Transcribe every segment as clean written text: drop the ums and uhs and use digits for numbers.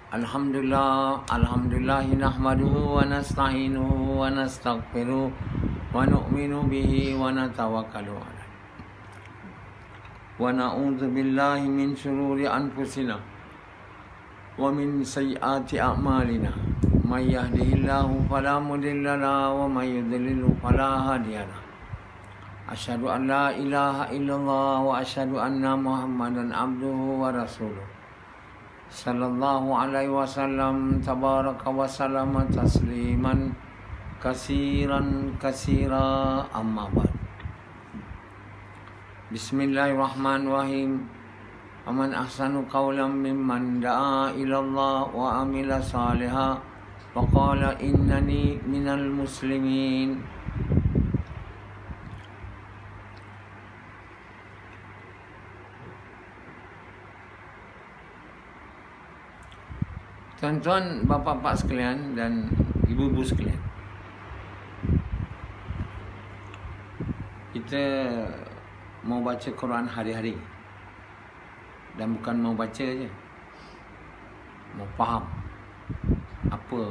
Alhamdulillahi nahmaduhu wa nasta'inuhu wa nastaghfiruh wa nu'minu bihi wa natawakkalu alaihi wa na'udzu billahi min shururi anfusina wa min sayyiati a'malina may yahdihillahu fala mudilla lahu wa may yudlil fala hadiya lahu. Asyhadu an la ilaha illallah wa asyhadu anna Muhammadan abduhu wa rasuluh. Sallallahu alaihi wasallam tabaraka wa salama tasliman kasiran kasira amma ba'd. Bismillahirrahmanirrahim. Aman ahsanu qawlan mimman da'a ila Allah wa amila salihan wa qala innani minal muslimin. Tuan-tuan, bapa-bapa sekalian dan ibu-ibu sekalian, kita mau baca Quran hari-hari. Dan bukan mau baca je, mau faham apa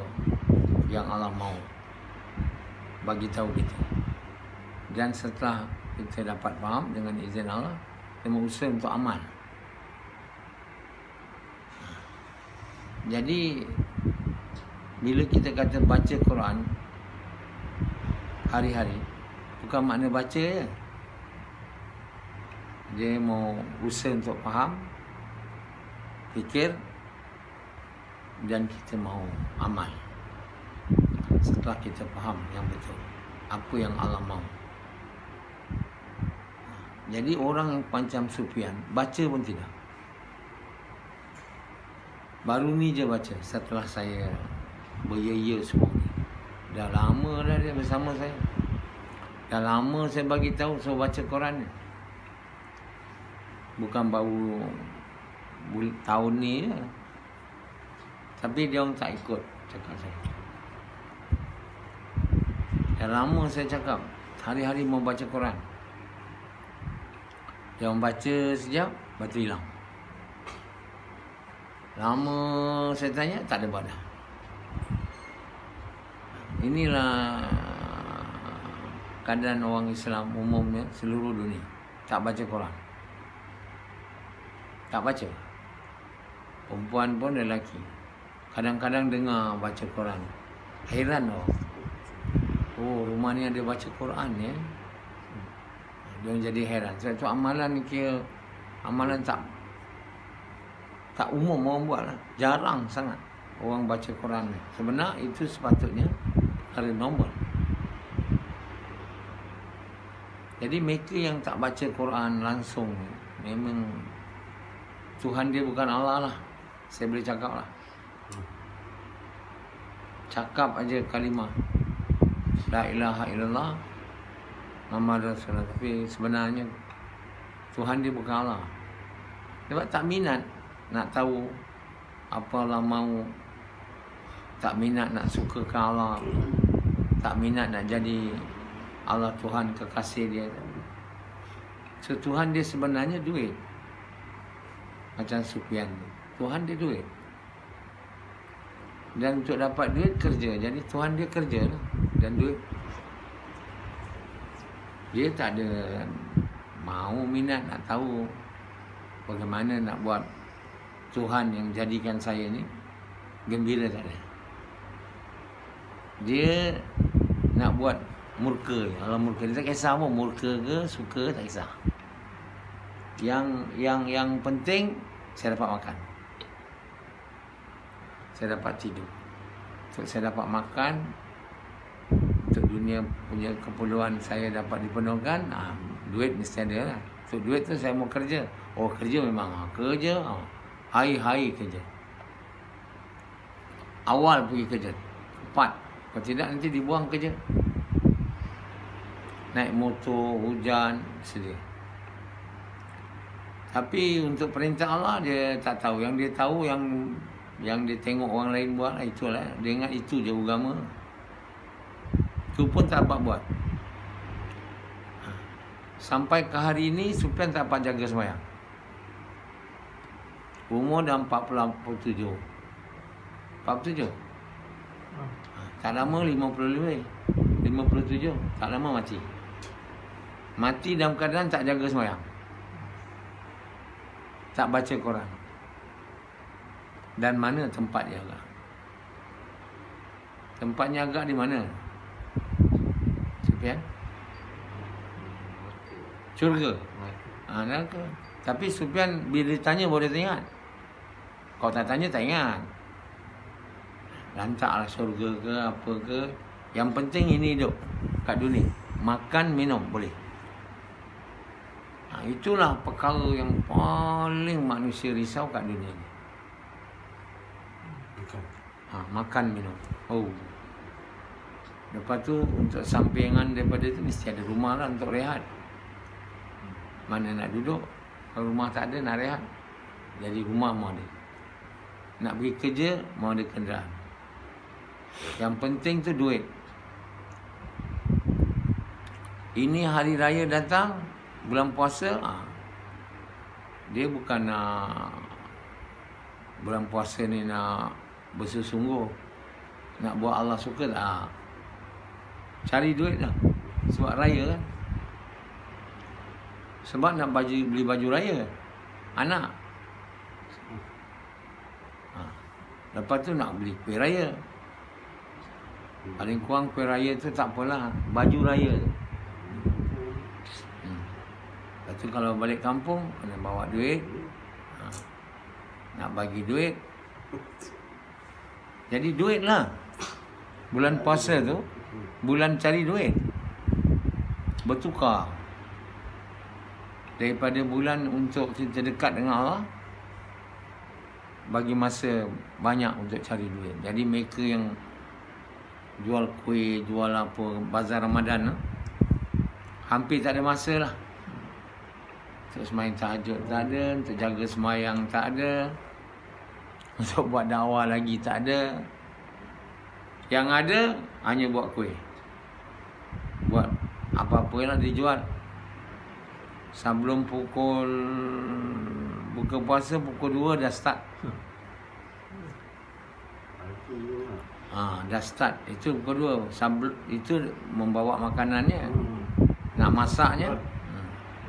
yang Allah mau bagi tahu kita. Dan setelah kita dapat faham, dengan izin Allah, kita berusaha untuk amal. Jadi bila kita kata baca Quran hari-hari, bukan makna baca je. Dia mau usaha untuk faham, fikir, dan kita mau amal. Setelah kita faham yang betul apa yang Allah mau. Jadi orang macam Sufyan baca pun tidak. Baru ni je baca setelah saya berya-ya semua ni. Dah lama dah dia bersama saya. Dah lama saya bagi tahu saya baca Quran ni. Bukan baru tahun ni je. Tapi dia orang tak ikut cakap saya. Dah lama saya cakap hari-hari mau baca Quran. Dia orang baca sekejap, bateri hilang. Lama saya tanya, tak ada badan. Inilah keadaan orang Islam umumnya seluruh dunia. Tak baca Quran. Tak baca. Perempuan pun lelaki. Kadang-kadang dengar baca Quran. Heran orang. Oh, rumah ni ada baca Quran ya. Dia jadi heran. Sebab tu amalan ni kira amalan tak umum orang buat lah. Jarang sangat orang baca Quran ni. Sebenarnya itu sepatutnya hari normal. Jadi mereka yang tak baca Quran langsung, memang Tuhan dia bukan Allah lah. Saya boleh cakap lah. Cakap aja kalimah La ilaha illallah Muhammad Rasulullah. Tapi sebenarnya Tuhan dia bukan Allah. Sebab tak minat nak tahu apa Allah mau, tak minat nak suka ke Allah, tak minat nak jadi Allah Tuhan kekasih dia. So Tuhan dia sebenarnya duit. Macam Sufyan, Tuhan dia duit. Dan untuk dapat duit kerja. Jadi Tuhan dia kerja lah. Dan duit. Dia tak ada mau minat nak tahu bagaimana nak buat Tuhan yang jadikan saya ni gembira, tak ada. Dia nak buat murka. Allah murka. Dia tak kisah pun murka ke suka, tak kisah. Yang penting saya dapat makan. Saya dapat tidur. Untuk saya dapat makan, untuk dunia punya keperluan saya dapat dipenuhkan, duit mesti ada lah. Untuk duit tu saya mau kerja. Oh, kerja memang kerja. Hari-hari kerja. Awal pergi kerja 4. Kalau tidak nanti dibuang kerja. Naik motor, hujan, sedia. Tapi untuk perintah Allah dia tak tahu. Yang dia tahu yang dia tengok orang lain buat, itulah. Dia ingat itu je agama. Itu pun tak dapat buat. Sampai ke hari ini Sufyan tak dapat jaga sembahyang. Umur dah 47. 47. Tak lama 50 lebih. 57. Tak lama mati. Mati dalam keadaan tak jaga sembahyang. Tak baca Quran. Dan mana tempat dia agak? Tempatnya agak di mana? Sufyan? Syurga. Neraka. Tapi Sufyan bila ditanya boleh ingat. Kau tak tanya tak ingat. Lantaklah syurga ke apa ke. Yang penting ini hidup kat dunia. Makan, minum boleh. Itulah perkara yang paling manusia risau kat dunia ni. Makan, minum. Lepas tu untuk sampingan daripada tu mesti ada rumah lah untuk rehat. Mana nak duduk? Kalau rumah tak ada nak rehat. Jadi rumah mau ada. Nak pergi kerja mau ada kenderaan. Yang penting tu duit. Ini hari raya datang, bulan puasa, dia bukan nak bulan puasa ni nak bersungguh, nak buat Allah suka tak. Cari duit lah. Sebab raya kan. Sebab nak beli baju raya anak. Lepas tu nak beli kuih raya. Paling kurang kuih raya tu tak apalah, baju raya tu. Lepas tu kalau balik kampung kena bawa duit. Nak bagi duit. Jadi duit lah. Bulan puasa tu bulan cari duit. Bertukar. Daripada bulan untuk kita dekat dengan Allah, bagi masa banyak untuk cari duit. Jadi mereka yang jual kuih, jual apa, bazar Ramadan, hampir tak ada masa lah. Untuk semayang tahajud tak ada, untuk jaga semayang tak ada, untuk buat dakwah lagi tak ada. Yang ada hanya buat kuih, buat apa-apa lah dijual. Sebelum pukul buka puasa pukul 2 dah start. Dah start. Itu pukul 2. Itu membawa makanannya. Nak masaknya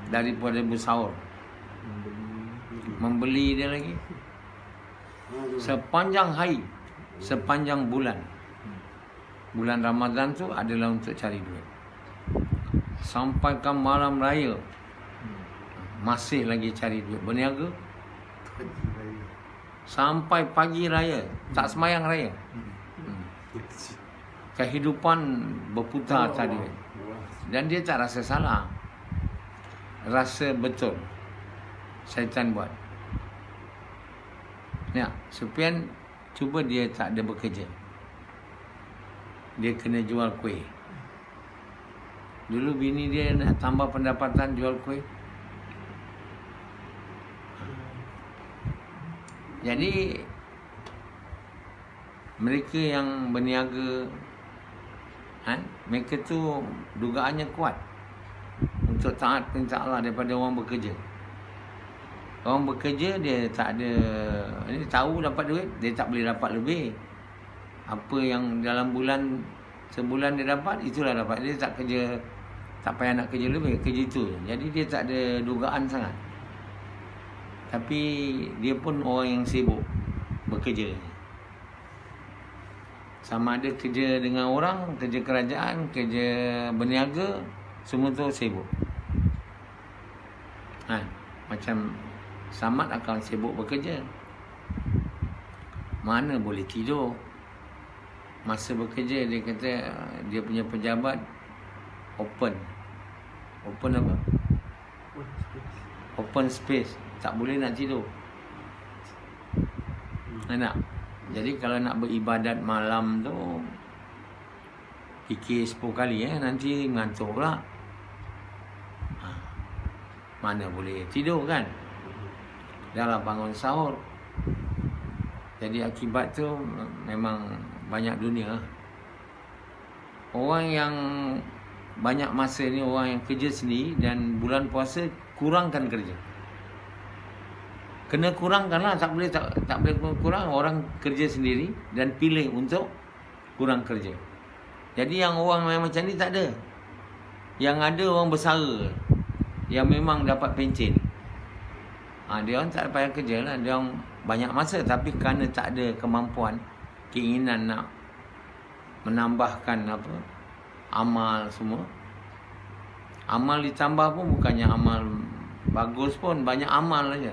daripada bersahur. Membeli dia lagi. Sepanjang hari, sepanjang bulan. Bulan Ramadan tu adalah untuk cari duit. Sampaikan malam raya masih lagi cari duit, berniaga. Sampai pagi raya, tak semayang raya. Kehidupan berputar tadi. Dan dia tak rasa salah, rasa betul syaitan buat. Ya, Sufyan cuba dia tak ada bekerja. Dia kena jual kuih. Dulu bini dia nak tambah pendapatan jual kuih. Jadi mereka yang berniaga, mereka tu dugaannya kuat untuk taat perintah Allah daripada orang bekerja. Orang bekerja dia tak ada, dia tahu dapat duit, dia tak boleh dapat lebih. Apa yang dalam bulan sebulan dia dapat, itulah dapat. Dia tak kerja, tak payah nak kerja lebih, kerja itu. Jadi dia tak ada dugaan sangat. Tapi dia pun orang yang sibuk bekerja. Sama ada kerja dengan orang, kerja kerajaan, kerja berniaga, semua tu sibuk. Macam Samad akan sibuk bekerja. Mana boleh tidur. Masa bekerja dia kata dia punya pejabat open apa? Open space. Tak boleh nak tidur. Nak. Jadi kalau nak beribadat malam tu fikir 10 kali nanti mengantuk pula. Mana boleh tidur kan? Dah bangun sahur. Jadi akibat tu memang banyak dunia. Orang yang banyak masa ni orang yang kerja sendiri dan bulan puasa kurangkan kerja. Kena kurangkanlah, tak boleh kurang. Orang kerja sendiri dan pilih untuk kurang kerja. Jadi yang orang yang macam ni tak ada. Yang ada orang bersara yang memang dapat pencen. Dia orang tak payah kerja lah. Dia orang banyak masa, tapi kerana tak ada kemampuan, keinginan nak menambahkan amal semua. Amal ditambah pun bukannya amal bagus pun, banyak amal aja.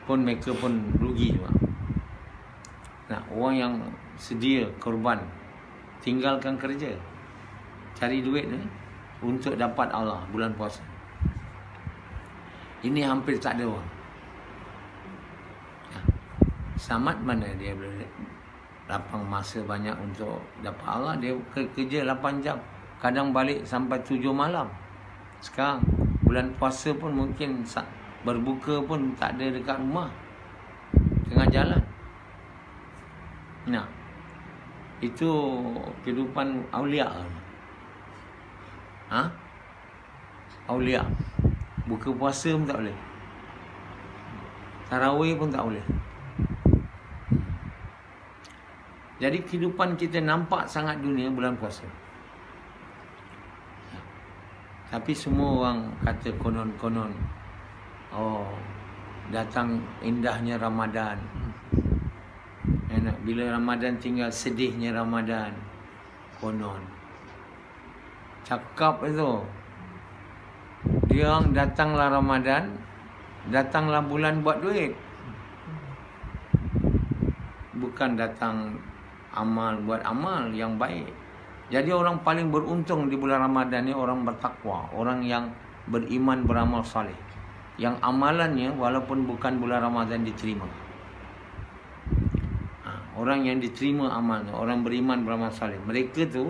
Pun mereka pun rugi juga. Nah, orang yang sedia korban, tinggalkan kerja, cari duit untuk dapat Allah bulan puasa. Ini hampir tak ada orang. Samad mana dia boleh lapang masa banyak untuk dapat Allah. Dia kerja 8 jam, kadang balik sampai 7 malam. Sekarang bulan puasa pun mungkin berbuka pun tak ada dekat rumah, tengah jalan. Nah, itu kehidupan aulia. Aulia. Buka puasa pun tak boleh, tarawih pun tak boleh. Jadi kehidupan kita nampak sangat dunia bulan puasa. Tapi semua orang kata konon-konon, datang indahnya Ramadan. Bila Ramadan tinggal sedihnya Ramadan. Konon cakap itu. Dia orang datanglah Ramadan, datanglah bulan buat duit. Bukan datang amal, buat amal yang baik. Jadi orang paling beruntung di bulan Ramadan ni orang bertakwa, orang yang beriman, beramal saleh, yang amalannya walaupun bukan bulan Ramadan diterima. Orang yang diterima amalnya, orang beriman, beramal saleh, mereka tu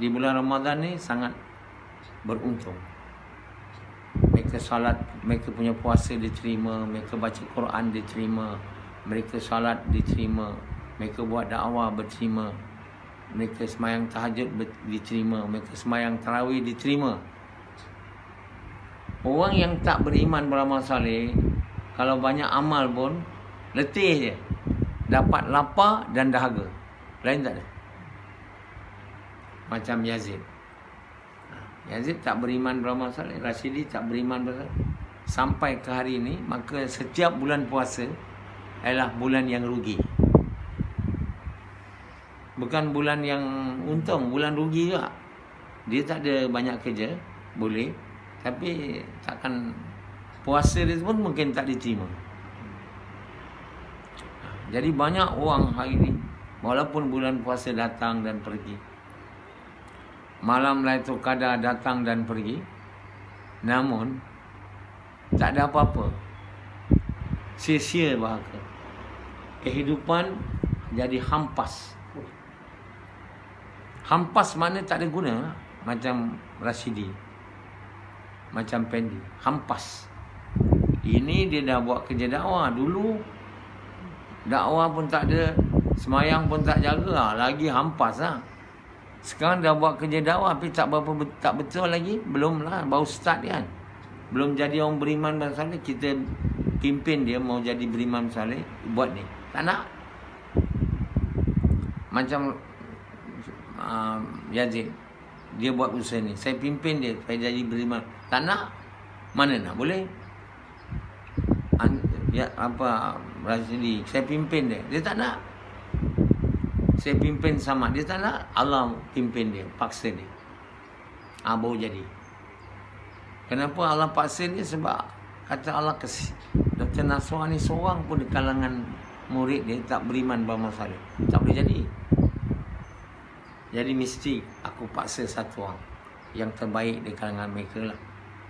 di bulan Ramadan ni sangat beruntung. Mereka salat, mereka punya puasa diterima, mereka baca Quran diterima, mereka salat diterima, mereka buat dakwah diterima, mereka semayang tahajud diterima, mereka semayang tarawih diterima. Orang yang tak beriman, beramal saleh, kalau banyak amal pun letih je, dapat lapar dan dahaga. Lain tak ada. Macam Yazid. Yazid tak beriman, beramal saleh. Rashidi tak beriman, beramal saleh. Sampai ke hari ini, maka setiap bulan puasa adalah bulan yang rugi. Bukan bulan yang untung, bulan rugi juga. Dia tak ada banyak kerja, boleh, tapi takkan puasa dia pun mungkin tak diterima. Jadi banyak orang hari ini, walaupun bulan puasa datang dan pergi, malam Lailatul Qadar datang dan pergi, namun tak ada apa-apa. Sia-sia bahaka. Kehidupan jadi hampas. Hampas mana tak ada guna. Macam Rashidi, macam Pendi, hampas. Ini dia dah buat kerja dakwah. Dulu dakwah pun tak ada, semayang pun tak jaga, lagi hampas lah. Sekarang dah buat kerja dakwah tapi tak betul lagi. Belum lah, baru start kan. Belum jadi orang beriman bersaleh. Kita pimpin dia mau jadi beriman bersaleh, buat ni tak nak. Macam Yazid, dia buat usaha ni, saya pimpin dia supaya jadi beriman, tak nak. Mana nak boleh. Rashidi, saya pimpin dia, dia tak nak. Saya pimpin sama, dia tak nak. Allah pimpin dia, paksa dia, baru jadi. Kenapa Allah paksa dia? Sebab kata Allah Dr. Nasrah ni seorang pun di kalangan murid dia tak beriman beramal saleh, tak boleh jadi. Jadi mesti aku paksa satu orang yang terbaik di kalangan mereka lah,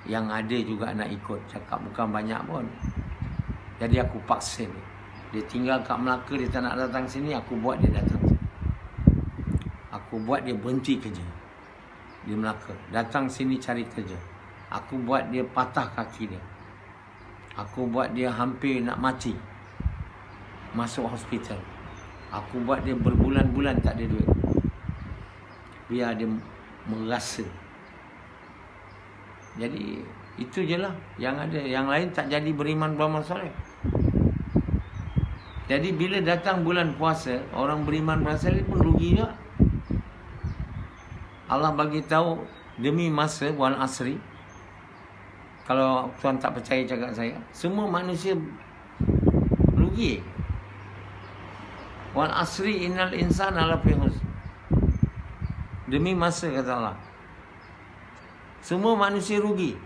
yang ada juga nak ikut. Cakap bukan banyak pun. Jadi aku paksa dia. Dia tinggal kat Melaka, dia tak nak datang sini, aku buat dia datang sini. Aku buat dia berhenti kerja di Melaka, datang sini cari kerja. Aku buat dia patah kaki dia. Aku buat dia hampir nak mati, masuk hospital. Aku buat dia berbulan-bulan tak ada duit, biar dia merasa. Jadi Itu je lah yang ada. Yang lain tak jadi beriman beramal soleh. Jadi bila datang bulan puasa, orang beriman beramal soleh pun rugi juga. Allah bagi tahu demi masa wal asri. Kalau tuan tak percaya cakap saya, semua manusia rugi. Wal asri innal insana lafi khusr. Demi masa kata Allah, semua manusia rugi.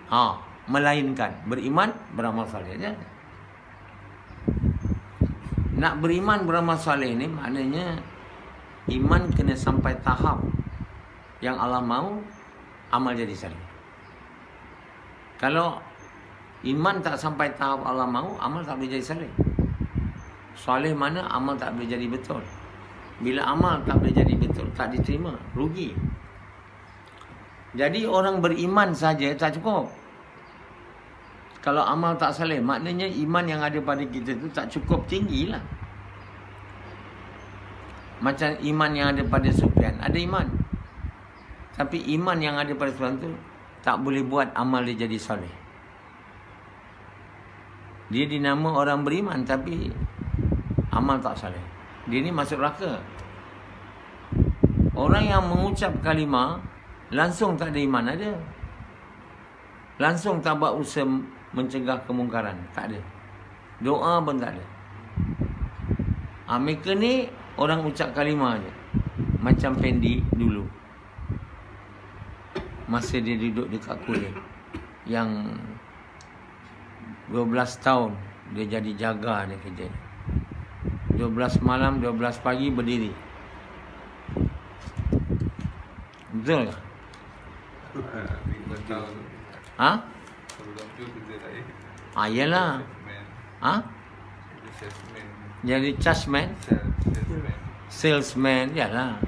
Melainkan beriman beramal soleh je. Nak beriman beramal soleh ni maknanya iman kena sampai tahap yang Allah mahu, amal jadi soleh. Kalau iman tak sampai tahap Allah mahu, amal tak boleh jadi soleh. Soleh mana amal tak boleh jadi betul. Bila amal tak boleh jadi betul, tak diterima, rugi. Jadi orang beriman saja tak cukup. Kalau amal tak soleh, maknanya iman yang ada pada kita tu tak cukup tinggi lah. Macam iman yang ada pada Sufyan, ada iman. Tapi iman yang ada pada Sufyan tu tak boleh buat amal dia jadi soleh. Dia dinama orang beriman tapi amal tak soleh. Dia ni masuk neraka. Orang yang mengucap kalimah langsung tak ada iman ada. Langsung tak buat usaha mencegah kemungkaran, tak ada. Doa pun tak ada. Mereka ni orang ucap kalimah je. Macam Fendi dulu, masa dia duduk dekat kuliah, yang 12 tahun dia jadi jaga dia kerja. 12 malam, 12 pagi berdiri. Betul tak? Sebelum tu kerja saya. Iyalah. Jadi salesman. Salesman, yalah.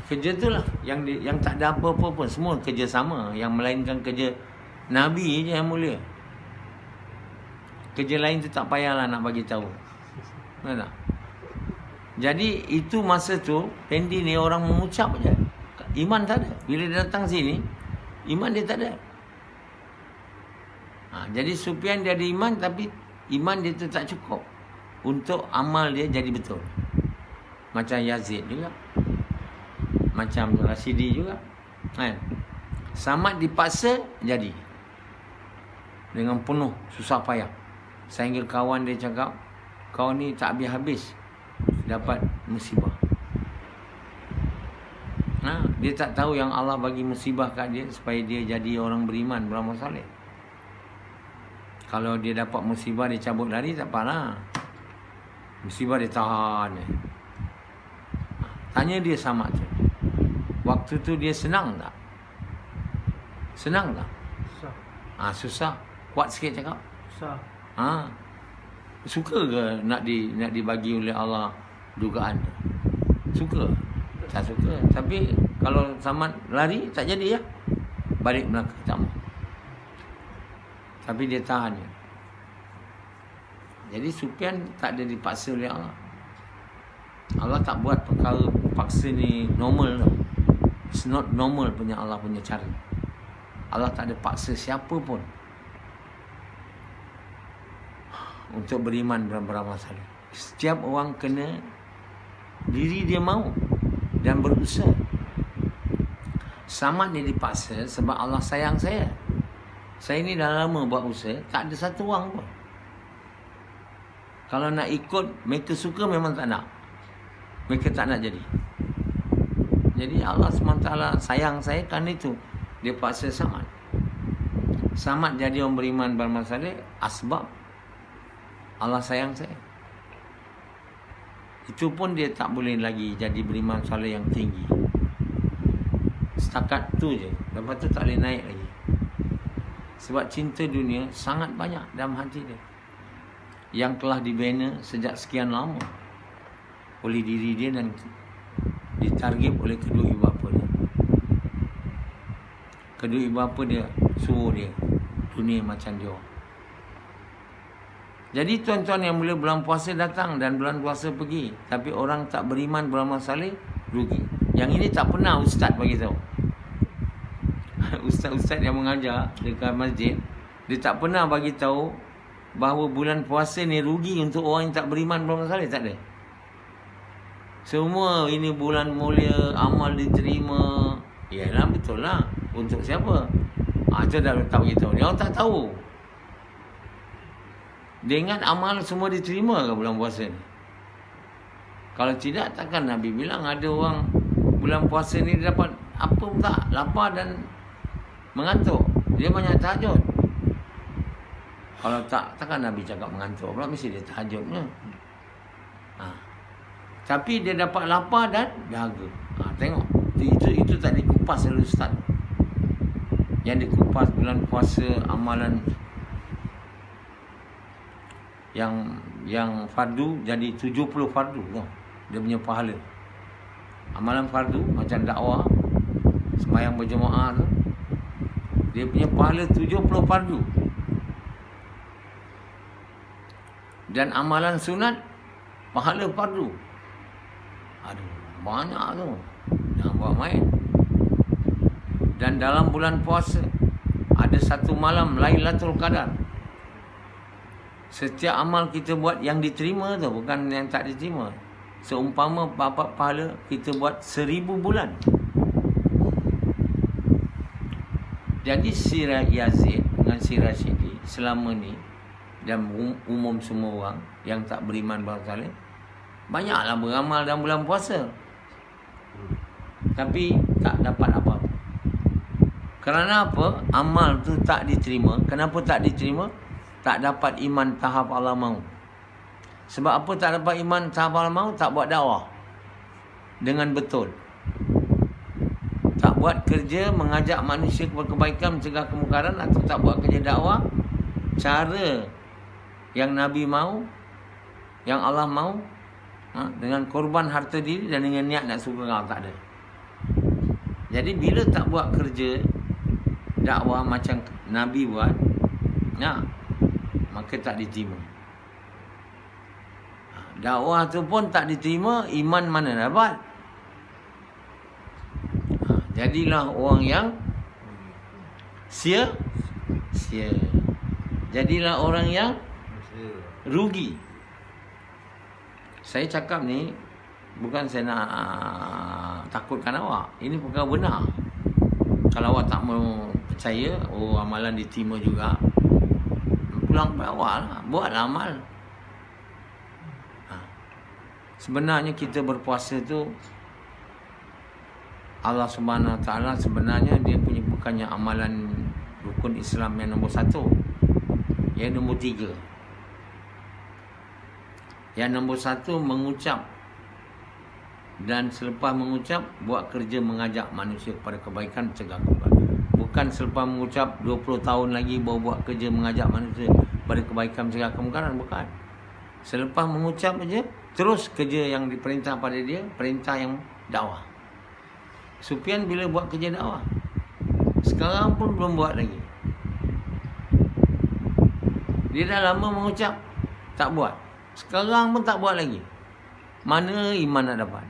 Kerja tu lah yang tak ada apa-apa pun, semua kerja sama, yang melainkan kerja Nabi je yang mulia. Kerja lain tu tak payahlah nak bagi tahu. Betul tak? Jadi itu masa tu Fendi ni orang mengucap je, iman tak ada. Bila dia datang sini, iman dia tak ada. Jadi Sufyan dia ada iman, tapi iman dia tu tak cukup untuk amal dia jadi betul. Macam Yazid juga, macam Rashidi juga, kan? Samad dipaksa jadi dengan penuh susah payah, sehingga kawan dia cakap, kau ni tak habis-habis dapat musibah. Dia tak tahu yang Allah bagi musibah kat dia supaya dia jadi orang beriman, beramal soleh. Kalau dia dapat musibah, dia cabut lari, tak apalah. Musibah dia tahan. Tanya dia sama tu, waktu tu dia senang tak? Senang tak? Susah. Susah. Kuat sikit cakap. Susah. Suka ke nak dibagi oleh Allah dugaan tu? Suka? Tak suka. Tapi kalau Samad lari, tak jadi ya. Balik Melaka, tak mau. Tapi dia tahan je. Jadi Sufyan tak ada dipaksa oleh Allah. Allah tak buat perkara paksa ni normal tau. It's not normal punya Allah punya cara. Allah tak ada paksa siapa pun untuk beriman beramal soleh. Setiap orang kena diri dia mahu dan berusaha. Samad ni dipaksa sebab Allah sayang saya. Saya ni dah lama buat usaha, tak ada satu orang pun. Kalau nak ikut, mereka suka memang tak nak. Mereka tak nak jadi. Jadi Allah SWT sayang saya, kerana itu dia paksa Samad. Samad jadi orang beriman beramal soleh asbab Allah sayang saya. Itu pun dia tak boleh lagi jadi beriman soleh yang tinggi. Setakat tu je. Lepas tu tak boleh naik lagi. Sebab cinta dunia sangat banyak dalam hati dia, yang telah dibina sejak sekian lama oleh diri dia dan ditarget oleh kedua ibu bapa dia. Kedua ibu bapa dia suruh dia dunia macam dia. Jadi tuan-tuan yang mulia, bulan puasa datang dan bulan puasa pergi, tapi orang tak beriman beramal soleh rugi. Yang ini tak pernah ustaz bagi tahu. ustaz-ustaz yang mengajar dekat masjid, dia tak pernah bagi tahu bahawa bulan puasa ni rugi untuk orang yang tak beriman belum saleh, tak ada. Semua ini bulan mulia, amal diterima. Yalah, betul lah. Untuk siapa? Itu dah tak beritahu. Dia orang tak tahu. Dia ingat amal semua diterima ke bulan puasa ni? Kalau tidak, takkan Nabi bilang ada orang bulan puasa ni dia dapat apa pun tak, lapar dan mengantuk. Dia banyak tahajud. Kalau tak, takkan Nabi cakap mengantuk pula, mesti dia tahajudnya. Tapi dia dapat lapar dan dahaga. Tengok. Itu tak dikupas oleh ustaz. Yang dikupas bulan puasa, amalan yang fardu jadi 70 fardu tu. Dia punya pahala. Amalan fardu macam dakwah, sembahyang berjemaah tu, dia punya pahala 70 fardu. Dan amalan sunat pahala fardu. Aduh, banyak tu. Jangan buat main. Dan dalam bulan puasa ada satu malam Lailatul Qadar. Setiap amal kita buat yang diterima tu, bukan yang tak diterima. Seumpama dapat pahala kita buat 1000 bulan. Jadi si Yazid dengan si Rashidi selama ni, dan umum semua orang yang tak beriman bahawa saleh, banyaklah beramal dalam bulan puasa, tapi tak dapat apa-apa. Kerana apa? Amal tu tak diterima. Kenapa tak diterima? Tak dapat iman tahap Allah mahu. Sebab apa tak dapat iman tahap Allah mahu? Tak buat dakwah dengan betul. Tak buat kerja mengajak manusia kepada kebaikan, mencegah kemungkaran, atau tak buat kerja dakwah cara yang Nabi mahu, yang Allah mahu, dengan korban harta diri dan dengan niat nak suka orang, tak ada. Jadi bila tak buat kerja dakwah macam Nabi buat, maka tak diterima. Dakwah tu pun tak diterima, iman mana dapat? Jadilah orang yang sia. Jadilah orang yang rugi. Saya cakap ni bukan saya nak takutkan awak. Ini perkara benar. Kalau awak tak mau percaya, amalan diterima juga, pulang pada awak lah, buatlah amal. Sebenarnya kita berpuasa tu, Allah Subhanahu Wa Taala sebenarnya dia punya bukannya amalan rukun Islam yang nombor 1, yang nombor 3. Yang nombor 1 mengucap, dan selepas mengucap buat kerja mengajak manusia kepada kebaikan, mencegah kemungkaran. Bukan selepas mengucap 20 tahun lagi baru buat kerja mengajak manusia kepada kebaikan, mencegah kemungkaran, bukan. Selepas mengucap aja terus kerja yang diperintah pada dia, perintah yang dakwah. Sufyan bila buat kerja dakwah, sekarang pun belum buat lagi. Dia dah lama mengucap, tak buat. Sekarang pun tak buat lagi. Mana iman nak dapat?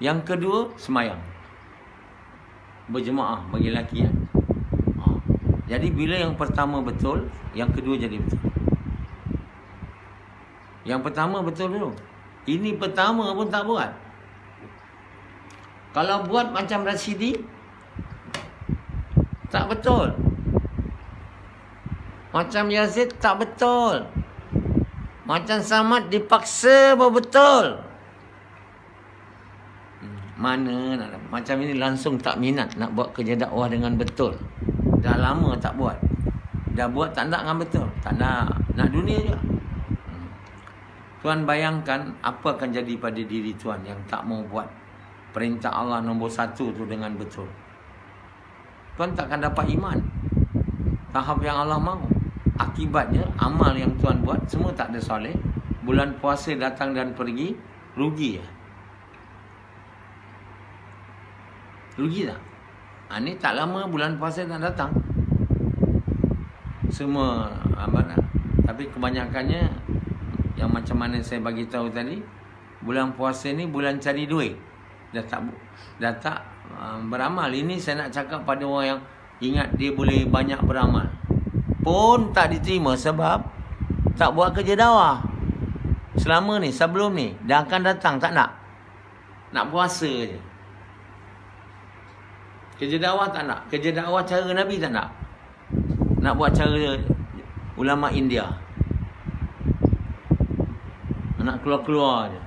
Yang kedua, semayang berjemaah bagi lelaki. Jadi bila yang pertama betul, yang kedua jadi betul. Yang pertama betul dulu. Ini pertama pun tak buat. Kalau buat macam Rashidi, tak betul. Macam Yazid, tak betul. Macam Samad dipaksa betul. Mana nak dapat? Macam ini langsung tak minat nak buat kerja dakwah dengan betul. Dah lama tak buat. Dah buat tak nak dengan betul. Tak nak dunia juga. Tuan bayangkan apa akan jadi pada diri tuan yang tak mau buat perintah Allah nombor 1 tu dengan betul. Tuan takkan dapat iman tahap yang Allah mahu. Akibatnya amal yang tuan buat semua tak ada soleh. Bulan puasa datang dan pergi, rugi ya. Rugi tak? Ni tak lama bulan puasa nak datang. Semua tapi kebanyakannya yang macam mana saya bagi tahu tadi, bulan puasa ni bulan cari duit. Dah tak beramal. Ini saya nak cakap pada orang yang ingat dia boleh banyak beramal, pun tak diterima sebab tak buat kerja dakwah. Selama ni, sebelum ni, dah akan datang tak nak. Nak puasa je. Kerja dakwah tak nak. Kerja dakwah cara Nabi tak nak. Nak buat cara ulama India. Nak keluar-keluar je.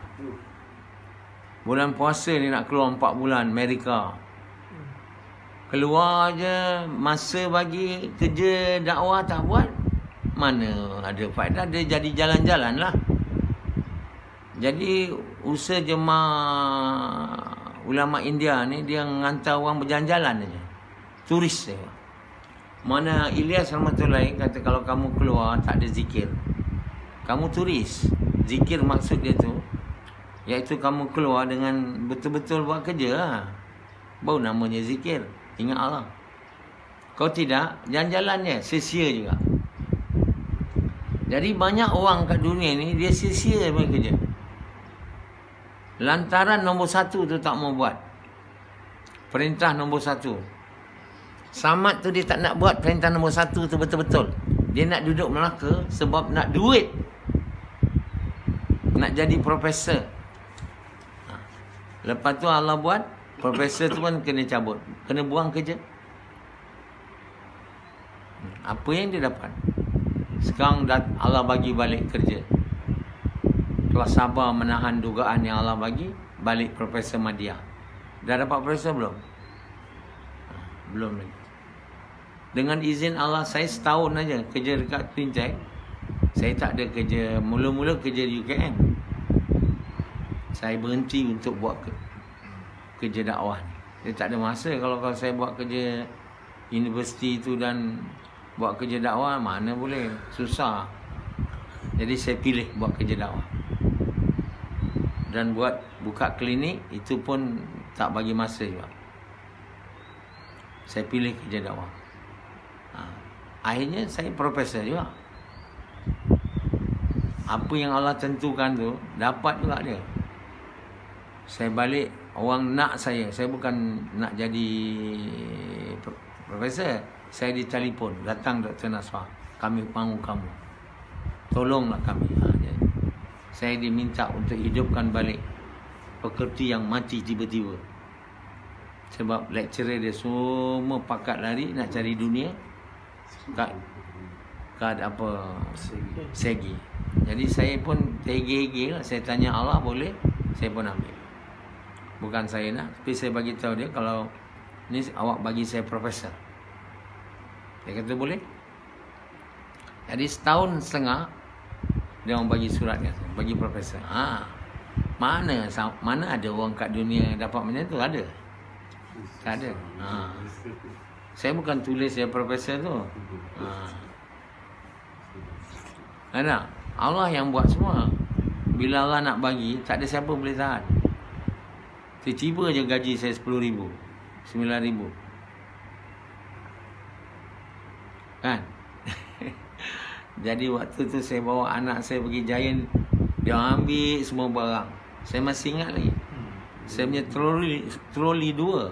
Bulan puasa ni nak keluar 4 bulan Amerika. Keluar je, masa bagi kerja dakwah tak buat. Mana ada faedah, dia jadi jalan-jalan lah. Jadi usaha jemaah ulama India ni, dia hantar orang berjalan-jalan aja. Turis je. Mana Ilyas Rahmatullahi kata kalau kamu keluar tak ada zikir, kamu turis. Zikir maksud dia tu iaitu kamu keluar dengan betul-betul buat kerja lah. Baru namanya zikir. Ingat Allah. Kau tidak, jalan-jalan je, sia-sia juga. Jadi banyak orang kat dunia ni, dia sia-sia punya kerja. Lantaran nombor 1 tu tak mau buat. Perintah nombor 1. Samad tu dia tak nak buat perintah nombor 1 tu betul-betul. Dia nak duduk Melaka sebab nak duit. Nak jadi profesor. Lepas tu Allah buat, profesor tu pun kena cabut. Kena buang kerja. Apa yang dia dapat? Sekarang Allah bagi balik kerja. Kalau sabar menahan dugaan yang Allah bagi, balik Profesor Madiyah. Dah dapat profesor belum? Belum lagi. Dengan izin Allah, saya setahun aja kerja dekat Twin Check. Saya tak ada kerja, mula-mula kerja di UKM. Saya berhenti untuk buat kerja dakwah ni. Saya tak ada masa kalau saya buat kerja universiti tu dan buat kerja dakwah, mana boleh, susah. Jadi saya pilih buat kerja dakwah. Dan buat buka klinik, itu pun tak bagi masa juga. Saya pilih kerja dakwah. Akhirnya saya profesor juga. Apa yang Allah tentukan tu, dapat juga dia. Saya balik, orang nak saya bukan nak jadi profesor. Saya ditelefon, datang Dr. Naswar, kami mahu kamu, tolonglah kami. Saya diminta untuk hidupkan balik pekerti yang mati tiba-tiba. Sebab lecturer dia semua pakat lari nak cari dunia kat apa segi. Jadi saya pun tergigil lah. Saya tanya Allah boleh, saya pun ambil. Bukan saya nak, tapi saya bagi tahu dia kalau ni awak bagi saya profesor. Dia kata boleh. Jadi setahun setengah dia orang bagi surat dia, bagi profesor. Mana ada orang kat dunia dapat macam tu? Ada? Tak ada. Saya bukan tulis saya profesor tu. Ada. Allah yang buat semua. Bila Allah nak bagi, tak ada siapa boleh tahan. Tiba-tiba je gaji saya 10,000, 9,000. Kan? Jadi waktu tu saya bawa anak saya pergi Giant, dia ambil semua barang. Saya masih ingat lagi. Saya punya troli 2.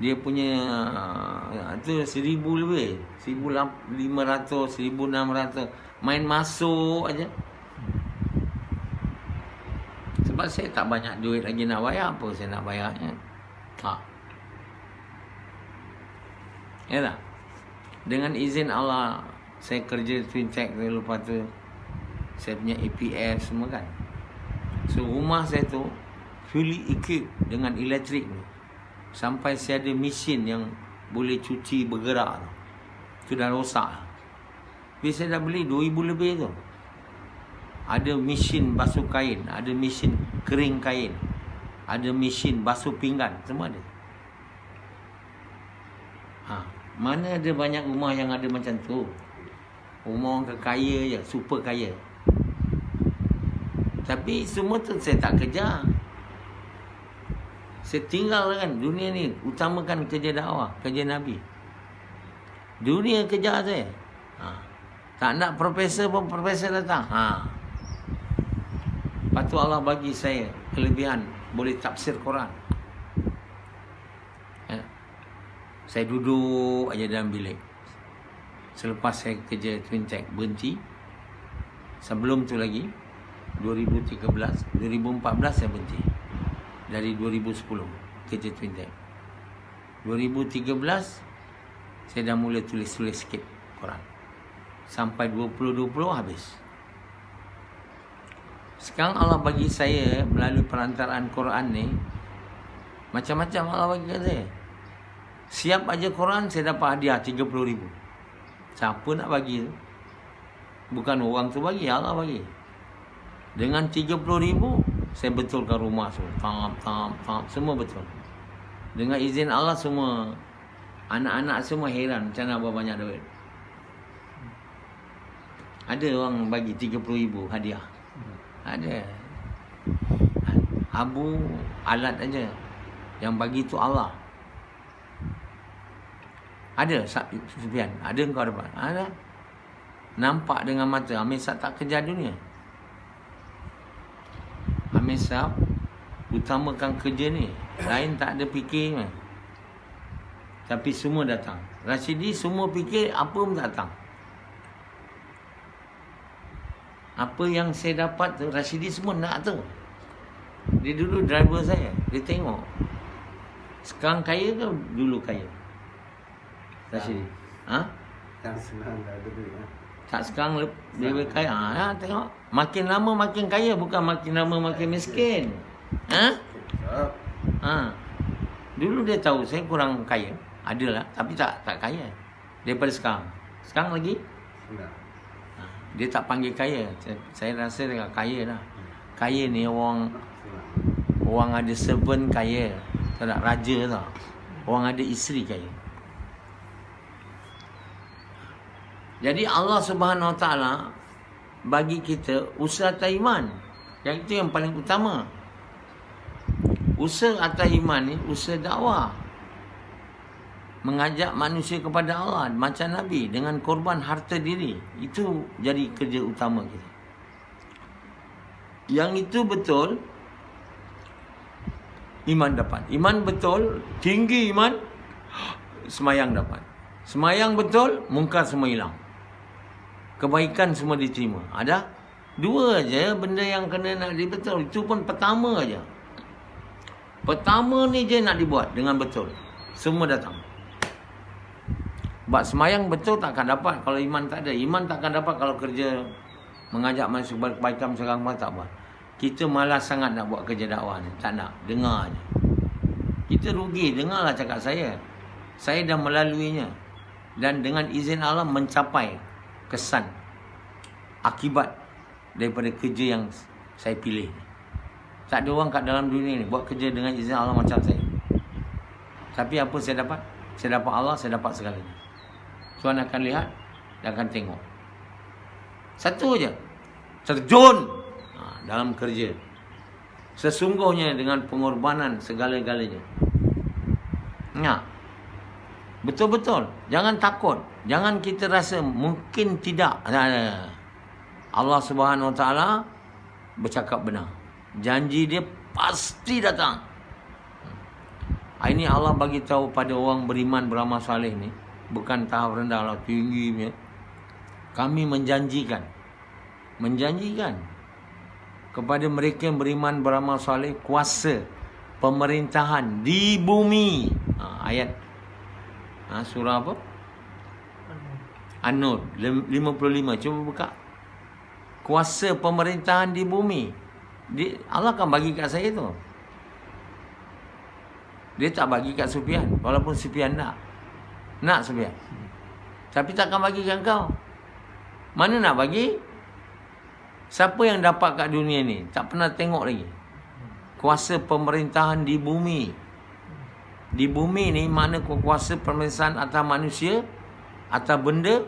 Dia punya tu 1,000 lebih, 1,500, 1,600. Main masuk aja. Sebab saya tak banyak duit lagi nak bayar. Apa saya nak bayarnya? Ya tak? Dengan izin Allah, saya kerja Twin Tech tu, lepas tu saya punya APF semua kan. So rumah saya tu fully equipped dengan elektrik ni. Sampai saya ada mesin yang boleh cuci bergerak tu. Tu dah rosak. Tapi saya dah beli 2,000 lebih tu. Ada mesin basuh kain, ada mesin kering kain, ada mesin basuh pinggan, semua ada. Mana ada banyak rumah yang ada macam tu. Rumah orang kaya je, super kaya. Tapi semua tu saya tak kejar. Saya tinggalkan dunia ni, utamakan kerja dakwah, kerja Nabi. Dunia kejar saya. Tak nak profesor pun profesor datang. Lepas tu Allah bagi saya kelebihan, boleh tafsir Quran. Saya duduk aja dalam bilik. Selepas saya kerja Twin Tech berhenti. Sebelum tu lagi 2013, 2014 saya berhenti. Dari 2010 kerja Twin Tech. 2013 saya dah mula tulis-tulis sikit Quran. Sampai 2020 habis. Sekarang Allah bagi saya melalui perantaraan Quran ni macam-macam Allah bagi kat saya. Siap aja Quran saya dapat hadiah 30,000. Siapa nak bagi tu? Bukan orang tu bagi, Allah bagi. Dengan 30,000 saya betulkan rumah semua. Tam, semua betul. Dengan izin Allah semua anak-anak semua heran macam mana banyak duit. Ada orang bagi 30,000 hadiah. Ada. Abu alat aja. Yang bagi tu Allah. Ada Sufyan, ada kau dapat. Ada. Nampak dengan mata. Amir Sab tak kejar dunia. Amir Sab utamakan kerja ni. Lain tak ada fikir kan. Tapi semua datang. Rashidi semua fikir apa pun datang. Apa yang saya dapat tu Rashidi semua nak tu. Dia dulu driver saya. Dia tengok. Sekarang kaya ke dulu kaya? Rashidi. Ha? Yang senang dah ada duit. Tak sekarang lebih kaya. Ha, tengok. Makin lama makin kaya. Bukan makin lama makin miskin. Ha? Ha. Dulu dia tahu saya kurang kaya. Adalah. Tapi tak kaya. Daripada sekarang. Sekarang lagi? Senang. Ha. Dia tak panggil kaya. Saya rasa dia kaya lah. Kaya ni orang ada servant kaya. Tak ada raja tau. Orang ada isteri kaya. Jadi Allah Subhanahu Wa Taala bagi kita usaha atas iman. Yang itu yang paling utama. Usaha atas iman ni usaha dakwah. Mengajak manusia kepada Allah macam Nabi dengan korban harta diri. Itu jadi kerja utama kita. Yang itu betul, iman dapat. Iman betul, tinggi iman, semayang dapat. Semayang betul, mungkar semua hilang. Kebaikan semua diterima. Ada dua aja benda yang kena nak dibetul. Itu pun pertama aja. Pertama ni je nak dibuat dengan betul. Semua datang. Sebab semayang betul takkan dapat kalau iman tak ada. Iman takkan dapat kalau kerja mengajak manusia kebaikan sekarang pun tak buat. Kita malas sangat nak buat kerja dakwah ni. Tak nak. Dengar je. Kita rugi. Dengarlah cakap saya. Saya dah melaluinya. Dan dengan izin Allah mencapai kesan akibat daripada kerja yang saya pilih. Tak ada orang kat dalam dunia ni buat kerja dengan izin Allah macam saya. Tapi apa saya dapat? Saya dapat Allah, saya dapat segalanya. Tuan akan lihat dan akan tengok. Satu aja. Terjun dalam kerja. Sesungguhnya dengan pengorbanan segala-galanya. Ya. Betul-betul. Jangan takut. Jangan kita rasa mungkin tidak. Allah Subhanahu Wa Taala bercakap benar. Janji dia pasti datang. Ini Allah bagi tahu pada orang beriman beramal soleh ni. Bukan tahap rendah lah, tinggi punya. Kami menjanjikan kepada mereka yang beriman beramal soleh kuasa pemerintahan di bumi. Ayat surah apa? An-Nur 55. Cuba buka. Kuasa pemerintahan di bumi. Allah akan bagi kat saya tu. Dia tak bagi kat Sufyan. Walaupun Sufyan nak. Nak Sufyan. Tapi takkan bagi kat kau. Mana nak bagi? Siapa yang dapat kat dunia ni? Tak pernah tengok lagi. Kuasa pemerintahan di bumi. Di bumi ni mana kuasa pemerintahan atas manusia, atas benda,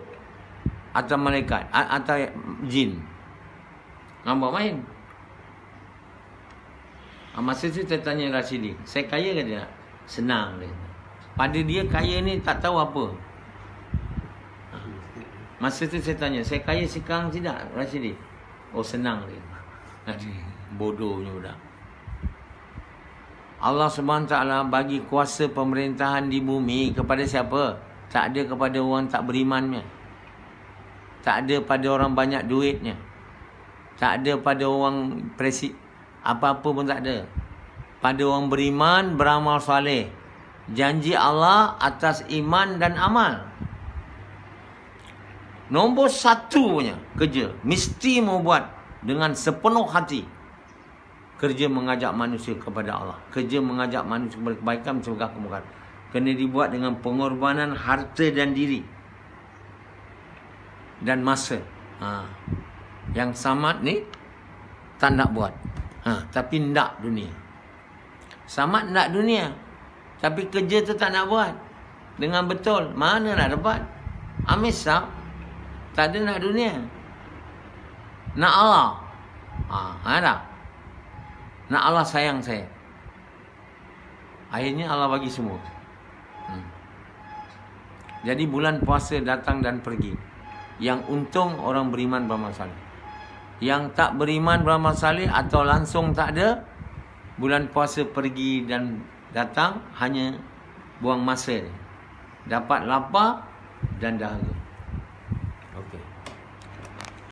atas malaikat, atas jin. Nampak main? Masa tu saya tanya Rashidi, saya kaya ke tidak? Senang dia. Pada dia kaya ni tak tahu apa. Masa tu saya tanya, saya kaya sekarang tidak Rashidi? Oh senang dia. Bodohnya budak. Allah SWT bagi kuasa pemerintahan di bumi kepada siapa? Tak ada kepada orang tak berimannya. Tak ada pada orang banyak duitnya. Tak ada pada orang apa-apa pun tak ada. Pada orang beriman, beramal soleh. Janji Allah atas iman dan amal. Nombor satunya kerja. Mesti mau buat dengan sepenuh hati. Kerja mengajak manusia kepada Allah. Kerja mengajak manusia kepada kebaikan, mencegah kemungkaran. Kena dibuat dengan pengorbanan harta dan diri. Dan masa. Yang Samad ni tak nak buat. Tapi nak dunia. Samad nak dunia. Tapi kerja tu tak nak buat. Dengan betul. Mana nak dapat? Amisab. Tak ada nak dunia. Nak Allah. Ada. Nak Allah sayang saya. Akhirnya Allah bagi semua. Jadi bulan puasa datang dan pergi. Yang untung orang beriman beramal saleh. Yang tak beriman beramal saleh atau langsung tak ada, bulan puasa pergi dan datang hanya buang masa. Dapat lapar dan dahaga.